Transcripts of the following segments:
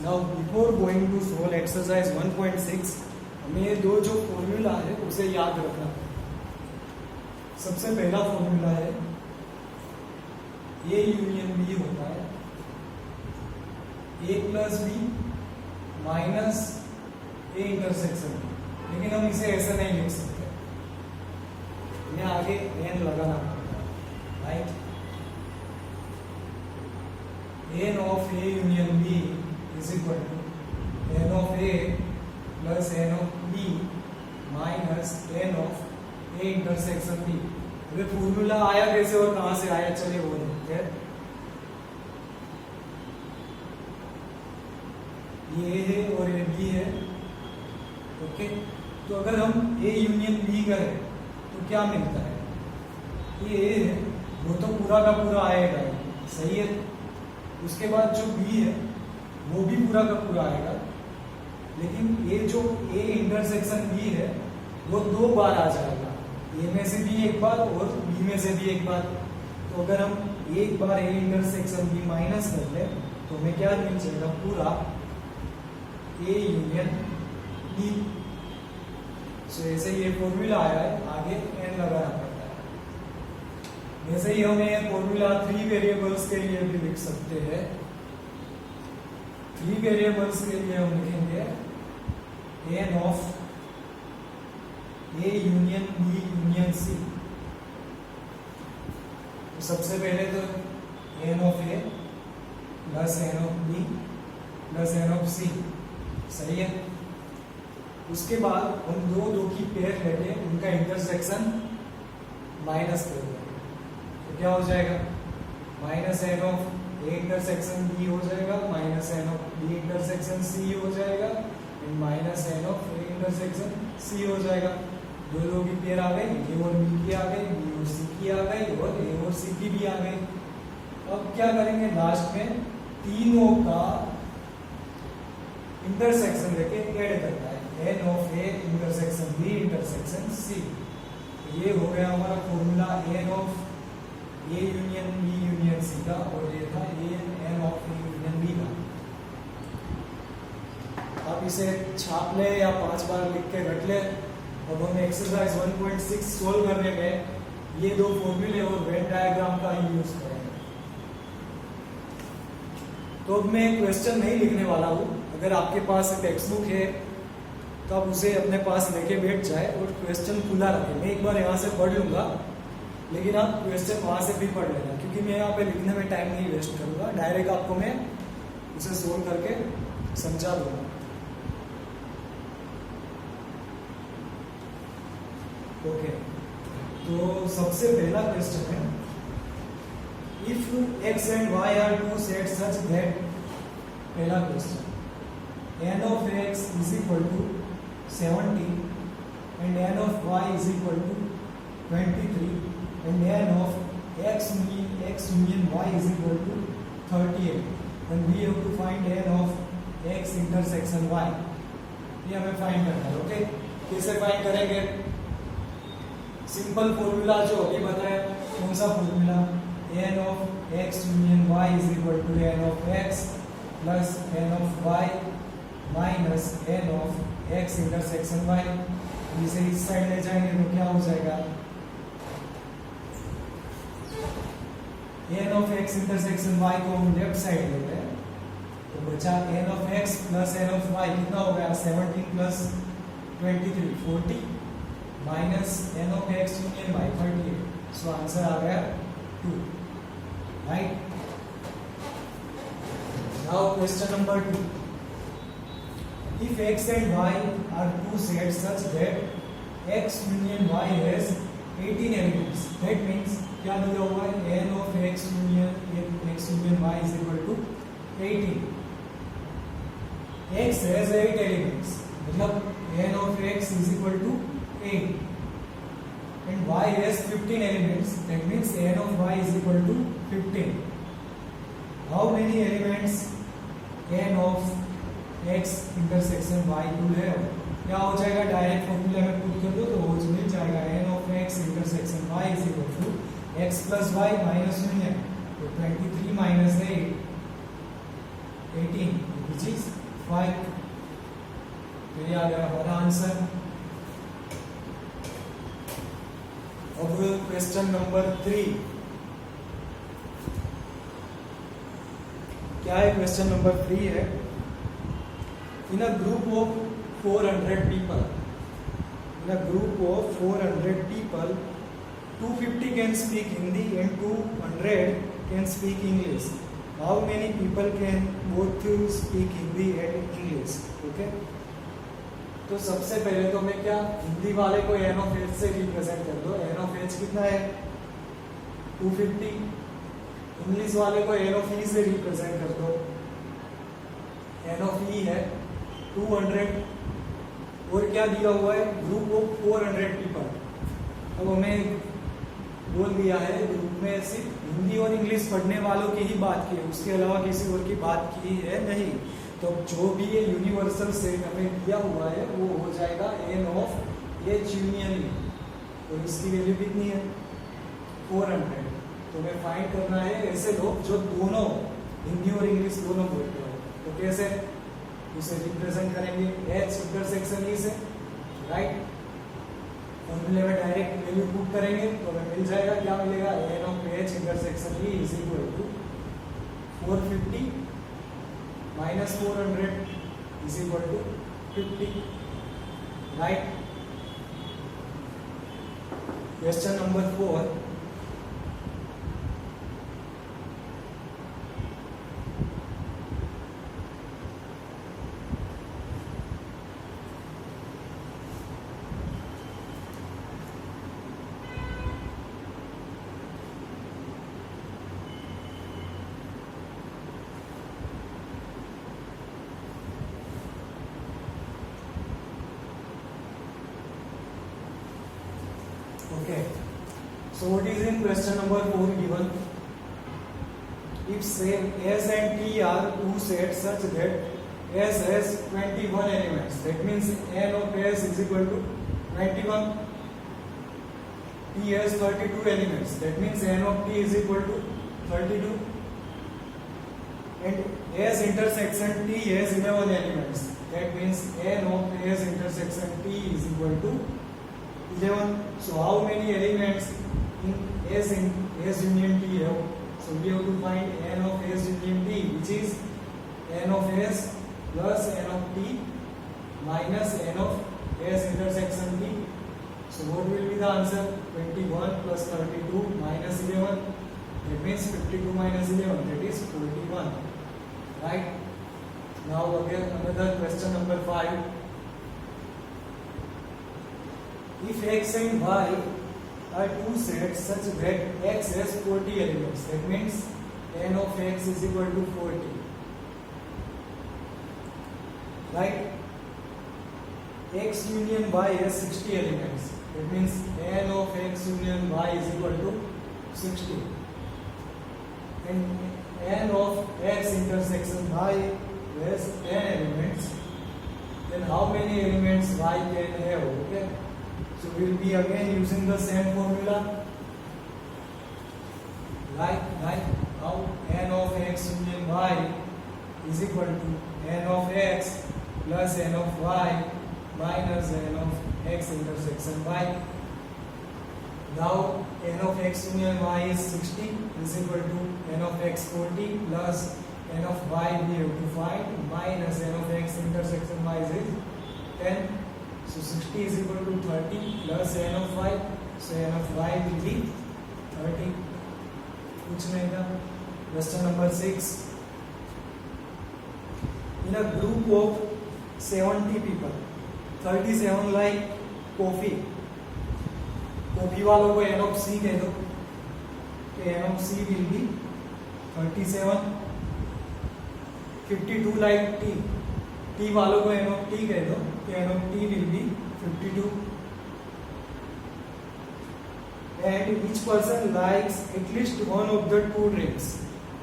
Now before going to solve exercise 1.6 हमें ये दो जो फॉर्मूला है उसे याद रखना है। सबसे पहला फॉर्मूला है ए यूनियन बी होता है A plus B minus A intersection B, लेकिन हम इसे ऐसे नहीं लिख सकते, हमें आगे एन लगाना पड़ता है, right. N of A union B is equal to N of A plus N of B minus N of A intersection B. अभी फॉर्मूला आया कैसे और कहां से आया, चलिए वो देखते हैं। ये है और ये बी है, ओके। तो अगर हम ए यूनियन बी करें तो क्या मिलता है, ये ए है वो तो पूरा का पूरा आएगा, सही है। उसके बाद जो बी है वो भी पूरा का पूरा आएगा, लेकिन ये जो ए इंटरसेक्शन बी है वो दो बार आ जाएगा, ए में से भी एक बार और बी में से भी एक बार। तो अगर हम एक बार ए इंटरसेक्शन बी माइनस कर ले तो हमें क्या मिल जाएगा, पूरा ए यूनियन बी। सो ऐसे ये फॉर्मूला आया है, आगे एन लगाना पड़ता है। वैसे ही हम ये फॉर्मूला 3 वेरिएबल्स के लिए भी लिख सकते हैं। 3 वेरिएबल्स के लिए हम लिखेंगे N of A union B union C. तो सबसे पहले तो N of A plus N of B plus N of C, सही है। उसके बाद हम दो की पेयर लेके उनका इंटरसेक्शन माइनस कर देंगे, तो क्या हो जाएगा, minus N of A intersection B हो जाएगा, minus N of B intersection C हो जाएगा, and minus N of A intersection C हो जाएगा। दो की पेयर आ गई, ए और बी की आ गई, बी और सी की आ गई, और ए और सी की भी आ गई। अब क्या करेंगे, लास्ट में तीनों का इंटरसेक्शन लेके ऐड करता है, n of A intersection B intersection C. ये हो गया हमारा formula n of A union B union C का, और ये था n of A union B का। आप इसे छाप ले या 5 बार लिख के रख ले। अब हम एक्सरसाइज 1.6 सोल्व करने में ये दो फॉर्मूले और वेन डायग्राम का ही यूज करेंगे। तो अब मैं क्वेश्चन नहीं लिखने वाला हूँ, अगर आपके पास टेक्स्ट बुक है तो आप उसे अपने पास लेके बैठ जाए और क्वेश्चन खुला रखें। मैं एक बार यहाँ से पढ़ लूंगा, लेकिन आप क्वेश्चन वहां से भी पढ़ लेना, क्योंकि मैं यहाँ पे लिखने में टाइम नहीं वेस्ट करूंगा, डायरेक्ट आपको मैं उसे सोल्व करके समझा दूंगा। ओके, तो सबसे पहला क्वेश्चन है, if x and y are two set such that, पहला question, n of x is equal to 70 and n of y is equal to 23 and n of x union y is equal to 38 and we have to find n of x intersection y। ये हमें find करना है, okay. कैसे find करेंगे, simple formula जो अभी बताया, कौन सा formula, n of x union y is equal to n of x plus n of y minus n of x intersection y। इसे इस साइड ले जाएंगे तो क्या हो जाएगा, n of x intersection y को हम लेफ्ट साइड लेते हैं तो बचा n of x plus n of y, कितना हो गया, 17 plus 23 40 minus n of x union y 38। So answer आ गया 2, right. Now question number 2, if x and y are two sets such that x union y has 18 elements, that means क्या दिया हुआ है, n of x union y is equal to 18। x has 8 elements, मतलब n of x is equal to 8 and y has 15 elements, that means n of y is equal to 15। how many elements n of x intersection y could have, क्या हो जाएगा, direct formula में put कर दो तो वो मिल जाएगा, n of x intersection y is equal to x plus y minus union, तो 23 minus 8 18 which is 5। तो ये आ गया हमारा आंसर। अब क्वेश्चन नंबर 3 क्या है? क्वेश्चन नंबर 3 है, in a group of 400 people, in a group of 400 people, 250 can speak Hindi and 200 can speak English. How many people can both speak Hindi and English? Okay? तो सबसे पहले तो मैं क्या, हिंदी वाले को एन ऑफ एच से रिप्रेजेंट कर दो। एन ऑफ एच कितना है? 250। इंग्लिश वाले को एन ऑफ ई से रिप्रेजेंट कर दो। एन ऑफ ई है 200। और क्या दिया हुआ है? Group of 400 people. अब हमें बोल दिया है ग्रुप में सिर्फ हिंदी और इंग्लिश पढ़ने वालों की ही बात की है, उसके अलावा किसी और की बात की है नहीं। तो जो भी ये यूनिवर्सल सेट हमें दिया हुआ है वो हो जाएगा एन ऑफ एच यूनियन ई। और इसकी वैल्यू कितनी है? 400। तो हमें फाइंड करना है ऐसे लोग जो दोनों हिंदी और इंग्लिश दोनों बोलते हो। तो कैसे उसे रिप्रेजेंट करेंगे? एच इंटरसेक्शन ई से, राइट। फॉर्मूले में डायरेक्ट वैल्यू पुट करेंगे तो हमें मिल जाएगा, क्या मिलेगा? N of H intersection E is equal to 450 minus 400 is equal to 50, right. Question number 4, okay, so what is in question number 4 given? If say S and T are two sets such that S has 21 elements, that means n of S is equal to 21. T has 32 elements, that means n of T is equal to 32. And S intersection T has 11 elements, that means n of S intersection T is equal to 11. So how many elements in S union T have? So we have to find n of S union T, which is n of S plus n of T minus n of S intersection T. So what will be the answer? 21 plus 32 minus 11. That means 52 minus 11. That is 41. Right? Now again another question number 5. If x and y are two sets such that x has 40 elements, that means n of x is equal to 40, right? X union y has 60 elements, that means n of x union y is equal to 60, and n of x intersection y has 10 elements. Then how many elements y can have? Okay, so we will be again using the same formula, like now n of x union y is equal to n of x plus n of y minus n of x intersection y. Now n of x union y is 60 is equal to n of x 40 plus n of y we have to find minus n of x intersection y is 10. So 60 is equal to 30 plus n of y. So n of y will be 30. कुछ नहीं था। Question number 6. In a group of 70 people, 37 like coffee. Coffee वालों को n of c कह दो, तो n of c will be 37. 52 like tea. T वालों को n of t कह दो, तो n of t will be 52. And each person likes at least one of the two drinks.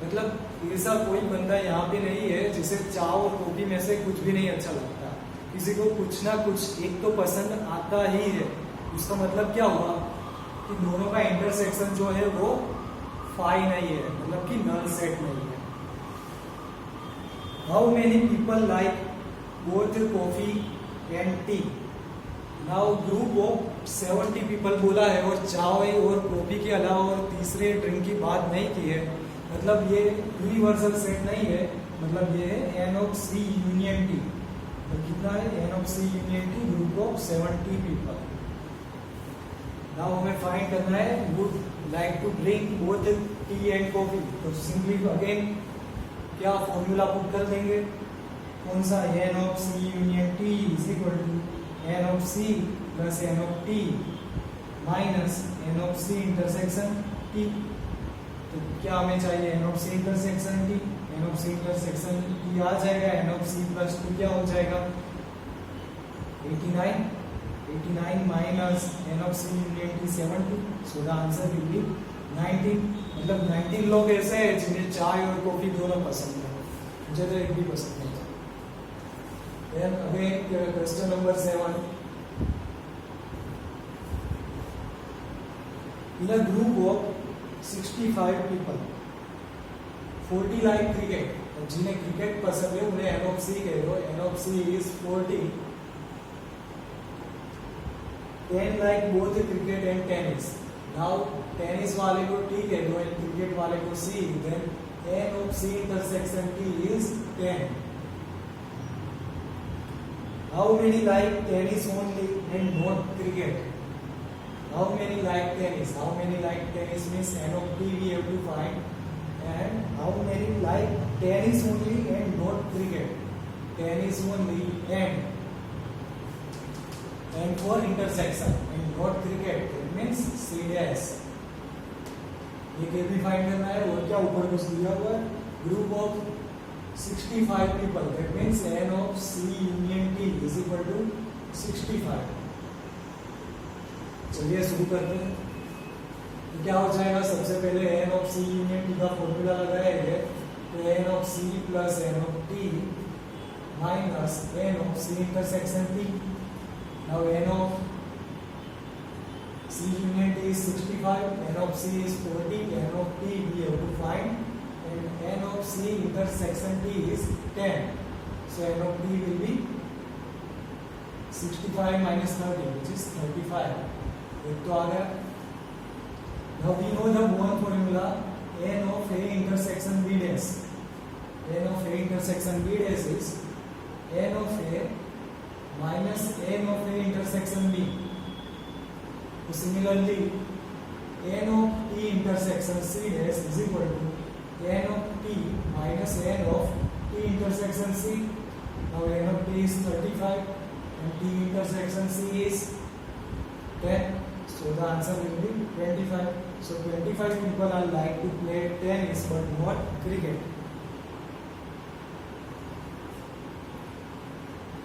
मतलब ऐसा कोई बंदा यहाँ पे नहीं है जिसे चाय और कॉफी में से कुछ भी नहीं अच्छा लगता। किसी को कुछ ना कुछ एक तो पसंद आता ही है। उसका मतलब क्या हुआ कि दोनों का इंटरसेक्शन जो है वो फाई नहीं है, मतलब कि नल सेट नहीं है। How many people like both coffee and tea. Now group of 70 people बोला है और चाय और कॉफी के अलावा और तीसरे ड्रिंक की बात नहीं की है, मतलब ये यूनिवर्सल सेट नहीं है, मतलब ये है N of C union T। तो कितना है N of C union T, group of 70 people. Now हमें फाइंड करना है would like to drink both tea and coffee. तो सिंपली अगेन क्या फॉर्मूला पुट कर देंगे, कौन सा, N of C union T is equal to N of C plus N of T minus N of C intersection T। तो क्या हमें चाहिए, N of C intersection T, N of C intersection T आ जाएगा, N of C plus T क्या हो जाएगा 89 minus N of C union T 70, so the answer will be 19। मतलब 19 लोग ऐसे हैं जिन्हें चाय और कॉफी दोनों पसंद है, मुझे तो एक भी पसंद नहीं। Then again question number 7, in a group of 65 people 40 like cricket, जिन्हें क्रिकेट पसंद है उन्हें N of C कह दो, N of C is 40। 10 like both cricket and tennis, now tennis वाले को T कह दो and क्रिकेट वाले को C, then N of C intersection T is 10। How many like tennis only and not cricket? How many like tennis? How many like tennis means N of T we have to find, and how many like tennis only and not cricket? Tennis only and for intersection and not cricket, it means C dash। ये क्या भी find करना है, और क्या ऊपर कुछ दिया हुआ है, group of 65 people, that means N of C union T is equal to 65। चलिए शुरू करते हैं। तो क्या हो जाएगा, सबसे पहले N of C union T का फॉर्मूला लगाएंगे, तो N of C plus N of T minus N of C intersection T। Now N of C union T is 65, N of C is 40, N of T we have to find, and N of C intersection T is 10, so N of T will be 65 minus 30 which is 35। एक तो आ गया। Now we know the one formula, N of A intersection B dash, N of A intersection B dash is N of A minus N of A intersection B। So similarly N of T intersection C dash is equal to N of T minus N of T intersection C। Now N of T is 35 and T intersection C is 10, so the answer will be 25। So 25 people are like to play tennis but not cricket।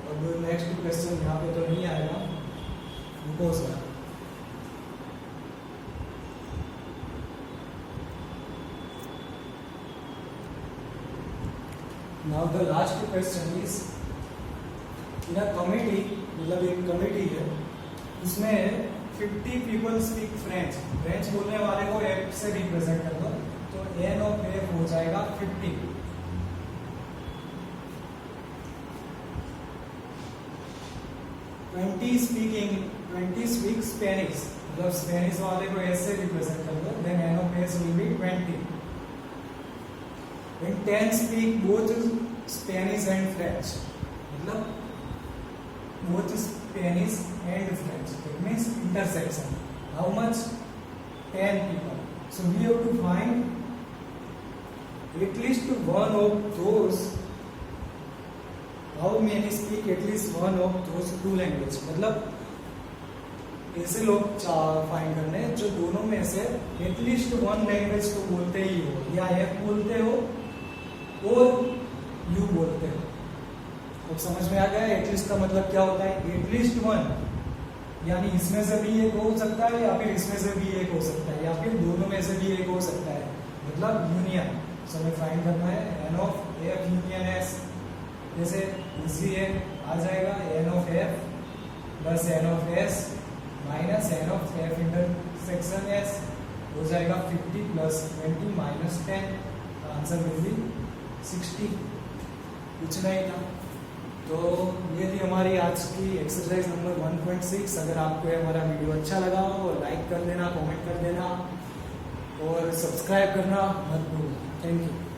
अब next question यहाँ पे तो नहीं आएगा, रुको sir. Now the last question is, in a committee, मतलब एक committee है, उसमें 50 people speak French, फ्रेंच बोलने वाले को F से रिप्रेजेंट कर दो, तो N of F हो जाएगा 50। 20 speak Spanish, मतलब स्पेनिश वाले को S से रिप्रेजेंट कर दो, then N of S will be 20। When 10 speak both Spanish and French, मतलब both Spanish and French, it means intersection। How much? 10 people। So we have to find at least one of those, how many speak at least one of those two language, मतलब ऐसे लोग find करने हैं जो दोनों में से at least one language को बोलते ही हो, या F बोलते हो और U बोलते हो। अब समझ में आ गया एटलीस्ट का मतलब क्या होता है, एटलीस्ट वन, यानी इसमें से भी एक हो सकता है या फिर इसमें से भी एक हो सकता है या फिर दोनों में से भी एक हो सकता है, मतलब यूनियन। सो हमें फाइंड करना है N of F union S, जैसे इजी है आ जाएगा N of F plus N of S minus N of F intersection S हो जाएगा 50 plus 20 minus 10, answer will be 60। कुछ नहीं था। तो ये थी हमारी आज की एक्सरसाइज नंबर 1.6। अगर आपको ये हमारा वीडियो अच्छा लगा हो लाइक कर देना, कमेंट कर देना और सब्सक्राइब करना मत भूलना। Thank you.